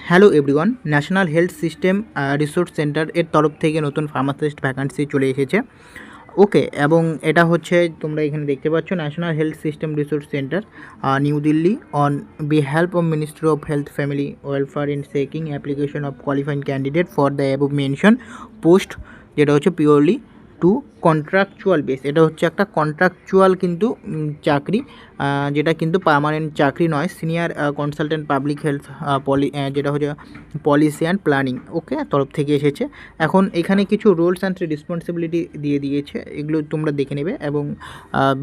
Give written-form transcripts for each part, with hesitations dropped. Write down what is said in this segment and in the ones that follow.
Hello everyone, national health system resource centre এর তরফ থেকে নতুন ফার্মাসিস্ট ভ্যাকান্সি চলে এসেছে। ওকে, এবং এটা হচ্ছে তোমরা এখানে দেখতে পাচ্ছ national health system resource centre new Delhi on বিহেল্প of ministry of health family welfare in seeking application of qualifying candidate for the above mention post, যেটা হচ্ছে পিওরলি টু কন্ট্রাকচুয়াল বেস। এটা হচ্ছে একটা কন্ট্রাকচুয়াল কিন্তু চাকরি, যেটা কিন্তু পার্মানেন্ট চাকরি নয়। সিনিয়র কনসালটেন্ট পাবলিক হেলথ যেটা হচ্ছে পলিসি অ্যান্ড প্ল্যানিং ওকে তরফ থেকে এসেছে। এখন এখানে কিছু রোলস অ্যান্ড রেসপন্সিবিলিটি দিয়ে দিয়েছে, এগুলো তোমরা দেখে নেবে। এবং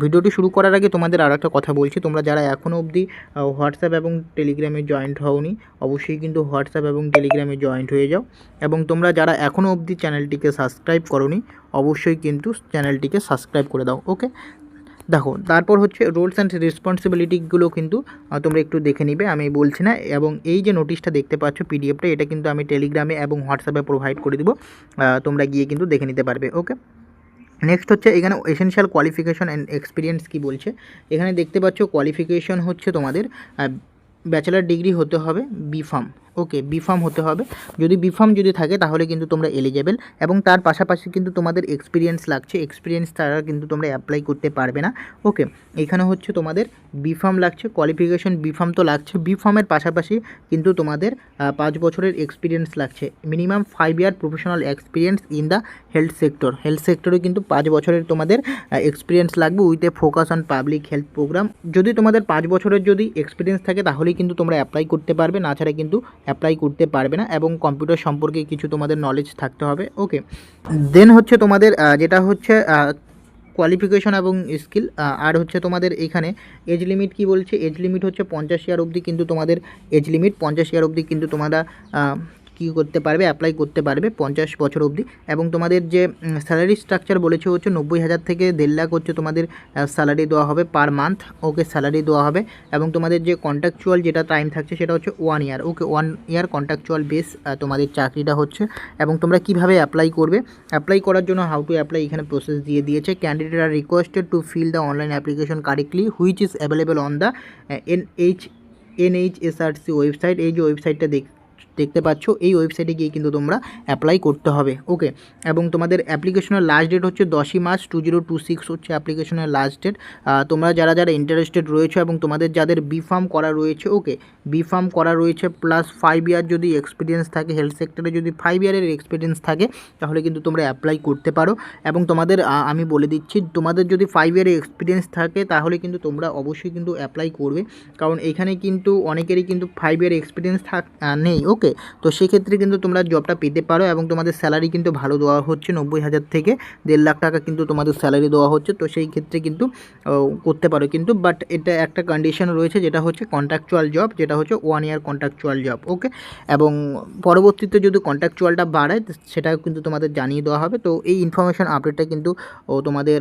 ভিডিওটি শুরু করার আগে তোমাদের আর একটা কথা বলছি, তোমরা যারা এখনও অবধি হোয়াটসঅ্যাপ এবং টেলিগ্রামে জয়েন্ট হওনি, অবশ্যই কিন্তু হোয়াটসঅ্যাপ এবং টেলিগ্রামে জয়েন্ট হয়ে যাও। এবং তোমরা যারা এখনও অবধি চ্যানেলটিকে সাবস্ক্রাইব করোনি, অবশ্যই কিন্তু চ্যানেলটিকে সাবস্ক্রাইব করে দাও। ওকে, দেখো তারপর হচ্ছে রোলস অ্যান্ড রেসপন্সিবিলিটিগুলো কিন্তু তোমরা একটু দেখে নিবে, আমি বলছি না। এবং এই যে নোটিশটা দেখতে পাচ্ছ পিডিএফটা, এটা কিন্তু আমি টেলিগ্রামে এবং হোয়াটসঅ্যাপে প্রোভাইড করে দেবো, তোমরা গিয়ে কিন্তু দেখে নিতে পারবে। ওকে, নেক্সট হচ্ছে এখানে এসেনশিয়াল কোয়ালিফিকেশন অ্যান্ড এক্সপিরিয়েন্স কী বলছে। এখানে দেখতে পাচ্ছ কোয়ালিফিকেশন হচ্ছে তোমাদের ব্যাচেলার ডিগ্রি হতে হবে, বিফার্ম। ওকে, বিফার্ম হতে হবে। যদি বিফার্ম যদি থাকে তাহলে কিন্তু তোমরা এলিজেবল। এবং তার পাশাপাশি কিন্তু তোমাদের এক্সপিরিয়েন্স লাগছে, এক্সপিরিয়েন্স ছাড়া কিন্তু তোমরা অ্যাপ্লাই করতে পারবে না। ওকে, এখানে হচ্ছে তোমাদের বিফার্ম লাগছে, কোয়ালিফিকেশন বিফার্ম তো লাগছে, বিফার্মের পাশাপাশি কিন্তু তোমাদের 5 বছরের এক্সপিরিয়েন্স লাগছে, minimum 5 year professional experience in the health sector. Health সেক্টরে কিন্তু 5 বছরের তোমাদের এক্সপিরিয়েন্স লাগবে with a focus on public health program. যদি তোমাদের 5 বছরের যদি এক্সপিরিয়েন্স থাকে তাহলেই কিন্তু তোমরা অ্যাপ্লাই করতে পারবে, না ছাড়া কিন্তু অ্যাপ্লাই করতে পারবে না। এবং কম্পিউটার সম্পর্কে কিছু তোমাদের নলেজ থাকতে হবে। ওকে, দেন হচ্ছে তোমাদের যেটা হচ্ছে কোয়ালিফিকেশন এবং স্কিল। আর হচ্ছে তোমাদের এখানে এজ লিমিট কি বলছে, এজ লিমিট হচ্ছে 50 ইয়ার অবধি কিন্তু তোমাদের এজ লিমিট, 50 ইয়ার অবধি কিন্তু তোমরা কী করতে পারবে, অ্যাপ্লাই করতে পারবে 50 বছর অবধি। এবং তোমাদের যে স্যালারি স্ট্রাকচার বলেছে হচ্ছে 90,000 থেকে 1.5 লাখ হচ্ছে তোমাদের স্যালারি দেওয়া হবে পার মান্থ। ওকে, স্যালারি দেওয়া হবে। এবং তোমাদের যে কন্ট্রাকচুয়াল যেটা টাইম থাকছে সেটা হচ্ছে 1 ইয়ার। ওকে, 1 ইয়ার কন্ট্রাকচুয়াল বেস তোমাদের চাকরিটা হচ্ছে। এবং তোমরা কিভাবে অ্যাপ্লাই করবে, অ্যাপ্লাই করার জন্য হাউ টু অ্যাপ্লাই এখানে প্রসেস দিয়ে দিয়েছে। Candidate are requested to fill the online application correctly which is available on the NHSRC website. এই যে ওয়েবসাইটটা দেখতে পাচ্ছ, এই ওয়েবসাইটে গিয়ে কিন্তু তোমরা অ্যাপ্লাই করতে হবে। ওকে, এবং তোমাদের অ্যাপ্লিকেশনের লাস্ট ডেট হচ্ছে 10ই মার্চ 2026 হচ্ছে অ্যাপ্লিকেশনের লাস্ট ডেট। তোমরা যারা যারা ইন্টারেস্টেড রয়েছে এবং তোমাদের যাদের বিফার্ম করা রয়েছে, ওকে, বিফার্ম করা রয়েছে প্লাস 5 ইয়ার যদি এক্সপিরিয়েন্স থাকে, হেলথ সেক্টরে যদি 5 ইয়ারের এক্সপিরিয়েন্স থাকে তাহলে কিন্তু তোমরা অ্যাপ্লাই করতে পারো। এবং তোমাদের আমি বলে দিচ্ছি, তোমাদের যদি 5 ইয়ারের এক্সপিরিয়েন্স থাকে তাহলে কিন্তু তোমরা অবশ্যই কিন্তু অ্যাপ্লাই করবে, কারণ এখানে কিন্তু অনেকেরই কিন্তু 5 ইয়ার এক্সপিরিয়েন্স নেই। ওকে, তো সেক্ষেত্রে কিন্তু তোমরা জবটা পেতে পারো। এবং তোমাদের স্যালারি কিন্তু ভালো দেওয়া হচ্ছে, 90,000 থেকে 1.5 লাখ টাকা কিন্তু তোমাদের স্যালারি দেওয়া হচ্ছে। তো সেই ক্ষেত্রে কিন্তু করতে পারো কিন্তু, বাট এটা একটা কন্ডিশন রয়েছে, যেটা হচ্ছে কন্ট্রাকচুয়াল জব, যেটা হচ্ছে 1 ইয়ার কন্ট্রাকচুয়াল জব। ওকে, এবং পরবর্তীতে যদি কন্ট্রাকচুয়ালটা বাড়ায় সেটাও কিন্তু তোমাদের জানিয়ে দেওয়া হবে। তো এই ইনফরমেশন আপডেটটা কিন্তু তোমাদের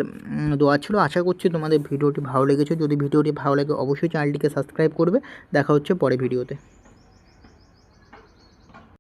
দেওয়া ছিল। আশা করছি তোমাদের ভিডিওটি ভালো লেগেছে। যদি ভিডিওটি ভালো লাগে অবশ্যই চ্যানেলটিকে সাবস্ক্রাইব করবে। দেখা হচ্ছে পরে ভিডিওতে।